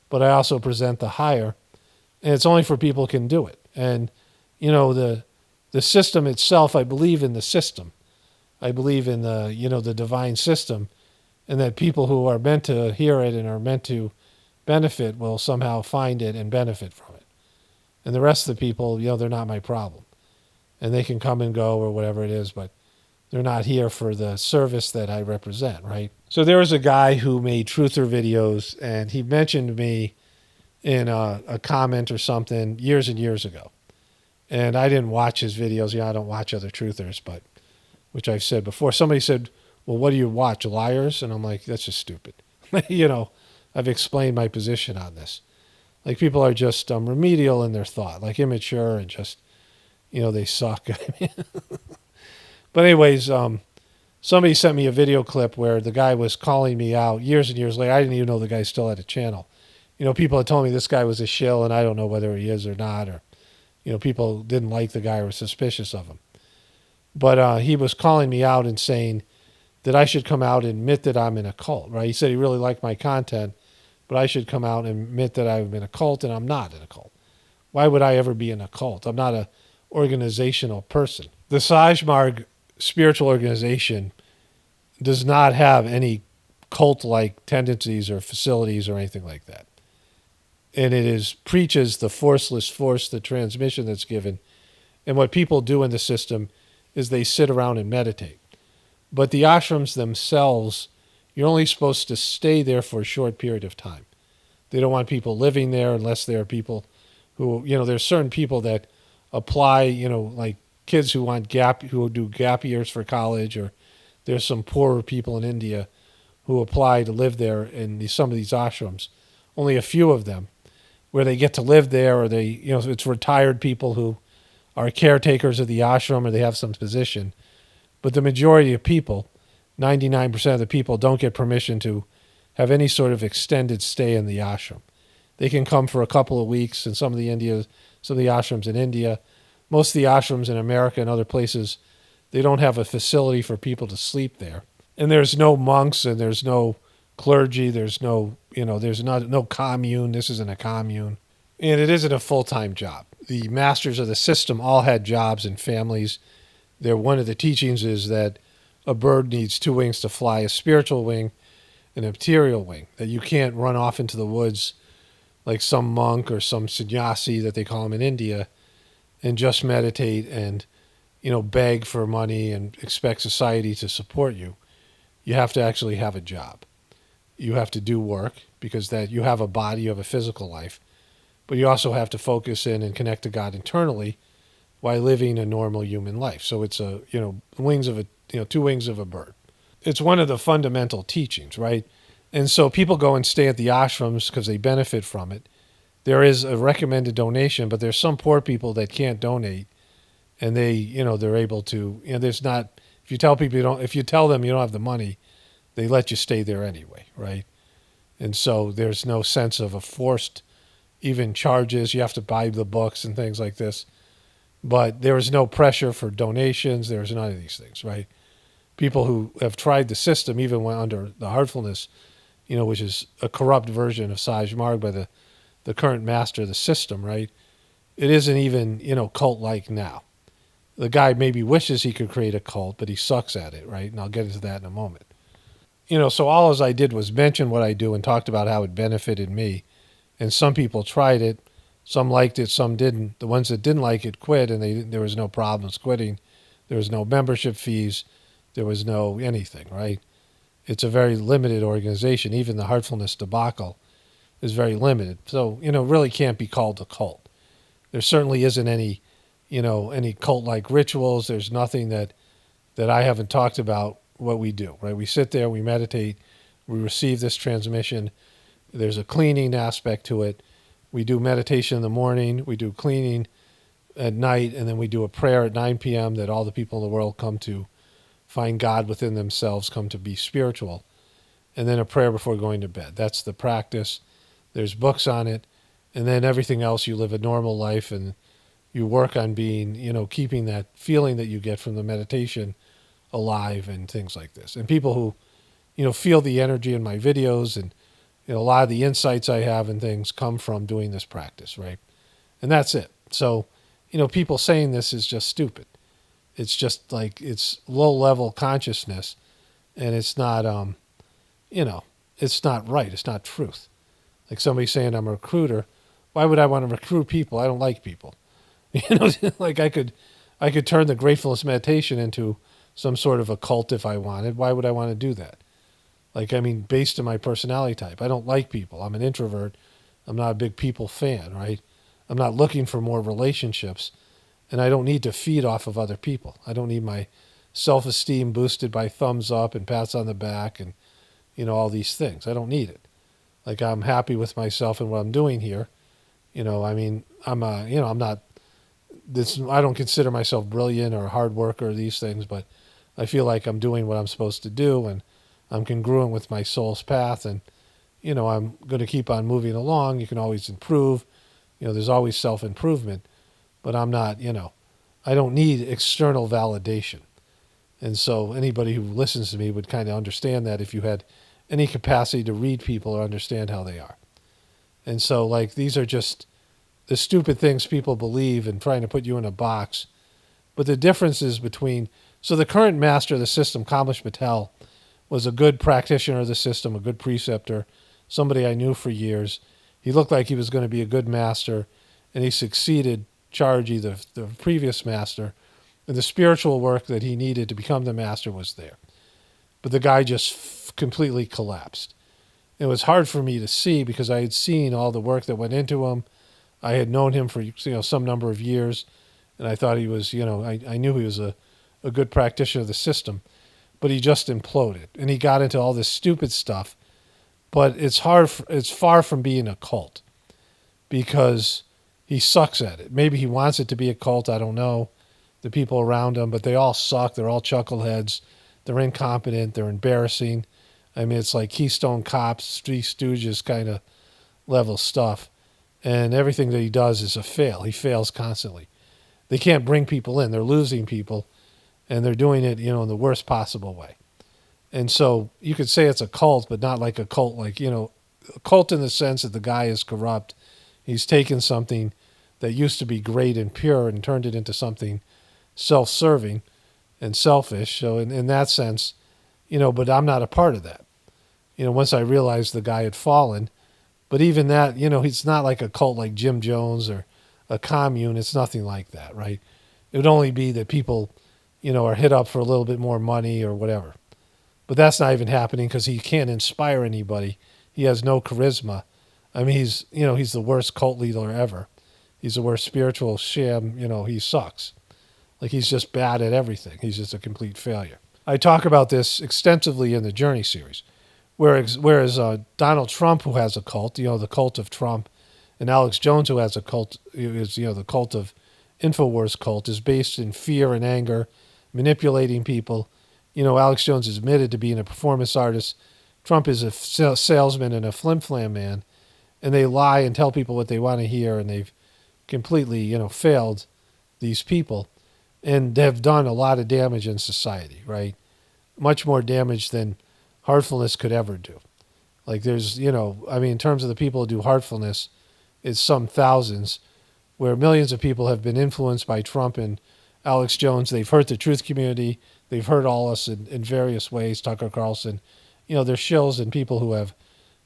A: But I also present the higher, and it's only for people who can do it. And, the system itself, I believe in the system. I believe in the divine system, and that people who are meant to hear it and are meant to benefit will somehow find it and benefit from it. And the rest of the people, they're not my problem. And they can come and go or whatever it is, but they're not here for the service that I represent, right? So there was a guy who made truther videos, and he mentioned me in a comment or something years and years ago. And I didn't watch his videos. I don't watch other truthers, but which I've said before. Somebody said, well, what do you watch, liars? And I'm like, that's just stupid. I've explained my position on this. Like, people are just remedial in their thought, like immature and just, they suck. But anyways, somebody sent me a video clip where the guy was calling me out years and years later. I didn't even know the guy still had a channel. People had told me this guy was a shill, and I don't know whether he is or not, or, people didn't like the guy or were suspicious of him. But he was calling me out and saying that I should come out and admit that I'm in a cult, right? He said he really liked my content, but I should come out and admit that I'm in a cult, and I'm not in a cult. Why would I ever be in a cult? I'm not an organizational person. The Sajmarg spiritual organization does not have any cult-like tendencies or facilities or anything like that. And it preaches the forceless force, the transmission that's given. And what people do in the system is they sit around and meditate. But the ashrams themselves, you're only supposed to stay there for a short period of time. They don't want people living there unless there are people who, there's certain people that apply, like kids who do gap years for college, or there's some poorer people in India who apply to live there in some of these ashrams. Only a few of them where they get to live there, or it's retired people who are caretakers of the ashram, or they have some position. But the majority of people, 99% of the people, don't get permission to have any sort of extended stay in the ashram. They can come for a couple of weeks in some of the ashrams in India. Most of the ashrams in America and other places, they don't have a facility for people to sleep there. And there's no monks, and there's no clergy, there's no commune. This isn't a commune. And it isn't a full-time job. The masters of the system all had jobs and families. One of the teachings is that a bird needs two wings to fly, a spiritual wing and a material wing, that you can't run off into the woods like some monk or some sannyasi that they call them in India and just meditate and, beg for money and expect society to support you. You have to actually have a job. You have to do work because that you have a body, you have a physical life, but you also have to focus in and connect to God internally while living a normal human life. So it's two wings of a bird. It's one of the fundamental teachings, right? And so people go and stay at the ashrams because they benefit from it. There is a recommended donation, but there's some poor people that can't donate, and they're able to. There's not. If you tell them you don't have the money, they let you stay there anyway, right? And so there's no sense of a forced even charges. You have to buy the books and things like this. But there is no pressure for donations. There's none of these things, right? People who have tried the system, even when under the Heartfulness, which is a corrupt version of Sajmarg by the current master of the system, right? It isn't even, cult-like now. The guy maybe wishes he could create a cult, but he sucks at it, right? And I'll get into that in a moment. So all as I did was mention what I do and talked about how it benefited me. And some people tried it. Some liked it, some didn't. The ones that didn't like it quit, and there was no problems quitting. There was no membership fees. There was no anything, right? It's a very limited organization. Even the Heartfulness debacle is very limited. So, really can't be called a cult. There certainly isn't any cult-like rituals. There's nothing that I haven't talked about what we do, right? We sit there, we meditate, we receive this transmission. There's a cleaning aspect to it. We do meditation in the morning, we do cleaning at night, and then we do a prayer at 9 p.m. that all the people in the world come to find God within themselves, come to be spiritual, and then a prayer before going to bed. That's the practice. There's books on it, and then everything else, you live a normal life and you work on being, keeping that feeling that you get from the meditation alive and things like this. And people who, feel the energy in my videos and, a lot of the insights I have and things come from doing this practice, right? And that's it. So, people saying this is just stupid. It's just like, it's low level consciousness, and it's not, it's not right. It's not truth. Like somebody saying I'm a recruiter. Why would I want to recruit people? I don't like people. Like I could turn the Gratefulness meditation into some sort of a cult if I wanted. Why would I want to do that? Based on my personality type, I don't like people. I'm an introvert. I'm not a big people fan, right? I'm not looking for more relationships, and I don't need to feed off of other people. I don't need my self-esteem boosted by thumbs up and pats on the back and, all these things. I don't need it. Like I'm happy with myself and what I'm doing here. I'm not this. I don't consider myself brilliant or a hard worker or these things, but I feel like I'm doing what I'm supposed to do, and I'm congruent with my soul's path, and I'm going to keep on moving along. You can always improve. There's always self-improvement, but I'm not. I don't need external validation, and so anybody who listens to me would kind of understand that if you had any capacity to read people or understand how they are. And so, like, these are just the stupid things people believe and trying to put you in a box. But the difference is between, so the current master of the system, Kamlesh Patel, was a good practitioner of the system, a good preceptor, somebody I knew for years. He looked like he was going to be a good master, and he succeeded Charji, the previous master, and the spiritual work that he needed to become the master was there. But the guy just completely collapsed. It was hard for me to see because I had seen all the work that went into him. I had known him for some number of years, and I thought he was, I knew he was a good practitioner of the system, but he just imploded, and he got into all this stupid stuff. But it's far from being a cult because he sucks at it. Maybe he wants it to be a cult, I don't know, the people around him, but they all suck. They're all chuckleheads. They're incompetent. They're embarrassing. It's like Keystone Cops, Three Stooges kind of level stuff. And everything that he does is a fail. He fails constantly. They can't bring people in. They're losing people, and they're doing it, in the worst possible way. And so you could say it's a cult, but not like a cult, a cult in the sense that the guy is corrupt. He's taken something that used to be great and pure and turned it into something self-serving and selfish. So in that sense, but I'm not a part of that. Once I realized the guy had fallen, but even that, he's not like a cult like Jim Jones or a commune. It's nothing like that, right? It would only be that people, are hit up for a little bit more money or whatever. But that's not even happening because he can't inspire anybody. He has no charisma. He's the worst cult leader ever. He's the worst spiritual sham. He sucks. Like he's just bad at everything. He's just a complete failure. I talk about this extensively in the Journey series. Whereas Donald Trump, who has a cult, the cult of Trump, and Alex Jones, who has a cult, is the cult of InfoWars cult, is based in fear and anger, manipulating people. Alex Jones is admitted to being a performance artist. Trump is a salesman and a flim-flam man, and they lie and tell people what they want to hear, and they've completely, failed these people, and have done a lot of damage in society, right? Much more damage than Heartfulness could ever do. Like there's, in terms of the people who do Heartfulness, it's some thousands, where millions of people have been influenced by Trump and Alex Jones. They've hurt the truth community. They've hurt all us in various ways. Tucker Carlson, they're shills and people who have,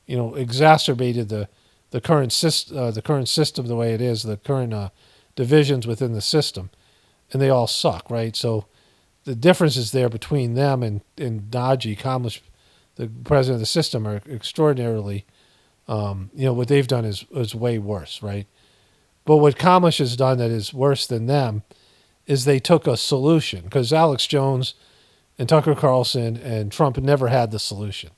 A: exacerbated the current system the way it is, the current divisions within the system, and they all suck, right? So the differences there between them and Naji, Kamlesh, the president of the system, are extraordinarily, what they've done is way worse, right? But what Kamlesh has done that is worse than them is they took a solution, because Alex Jones and Tucker Carlson and Trump never had the solution.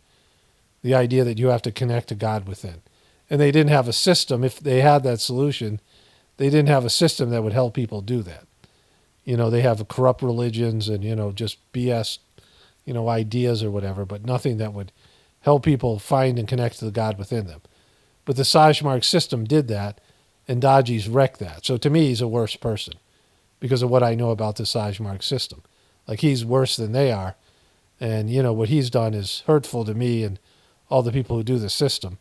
A: The idea that you have to connect to God within. And they didn't have a system. If they had that solution, they didn't have a system that would help people do that. They have corrupt religions and, just BS ideas or whatever, but nothing that would help people find and connect to the God within them. But the Sajmark system did that, and Daji's wrecked that. So to me, he's a worse person because of what I know about the Sajmark system. Like, he's worse than they are. And, what he's done is hurtful to me and all the people who do the system.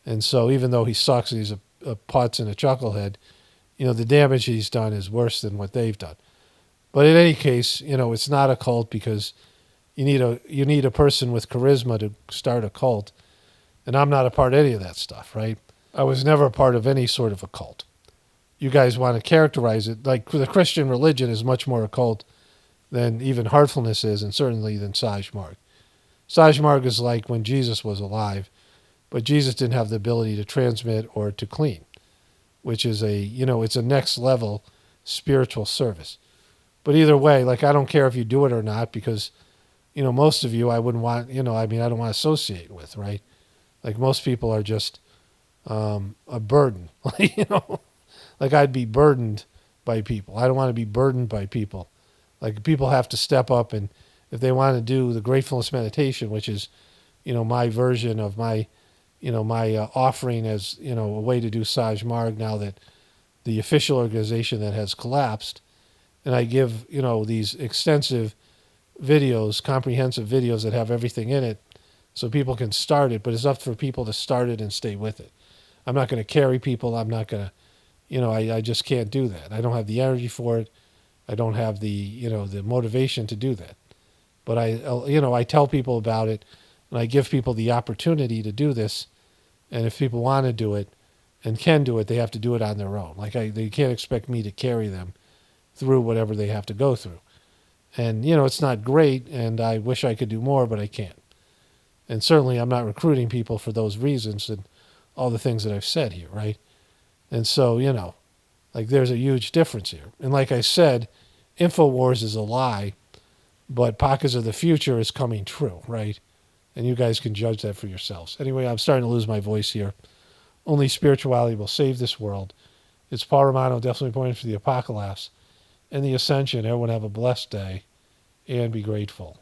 A: And so even though he sucks and he's a putz and a chucklehead, the damage he's done is worse than what they've done. But in any case, it's not a cult because you need a person with charisma to start a cult. And I'm not a part of any of that stuff, right? I was never a part of any sort of a cult. You guys want to characterize it like the Christian religion is much more a cult than even Heartfulness is, and certainly than Sajmark. Sajmark is like when Jesus was alive, but Jesus didn't have the ability to transmit or to clean, which is it's a next level spiritual service. But either way, like, I don't care if you do it or not because, most of you I wouldn't want, I don't want to associate with, right? Like, most people are just a burden, like I'd be burdened by people. I don't want to be burdened by people. Like, people have to step up, and if they want to do the Gratefulness meditation, which is, my version of my offering as, a way to do Sajmarg now that the official organization that has collapsed, and I give, these extensive videos, comprehensive videos that have everything in it so people can start it, but it's up for people to start it and stay with it. I'm not going to carry people. I'm not going to, I just can't do that. I don't have the energy for it. I don't have the, the motivation to do that. But I tell people about it, and I give people the opportunity to do this. And if people want to do it and can do it, they have to do it on their own. Like, they can't expect me to carry them through whatever they have to go through. And, it's not great, and I wish I could do more, but I can't. And certainly I'm not recruiting people for those reasons and all the things that I've said here, right? And so, like, there's a huge difference here. And like I said, InfoWars is a lie, but Pockets of the Future is coming true, right? And you guys can judge that for yourselves. Anyway, I'm starting to lose my voice here. Only spirituality will save this world. It's Paul Romano, definitely pointing for the apocalypse and the ascension. Everyone have a blessed day and be grateful.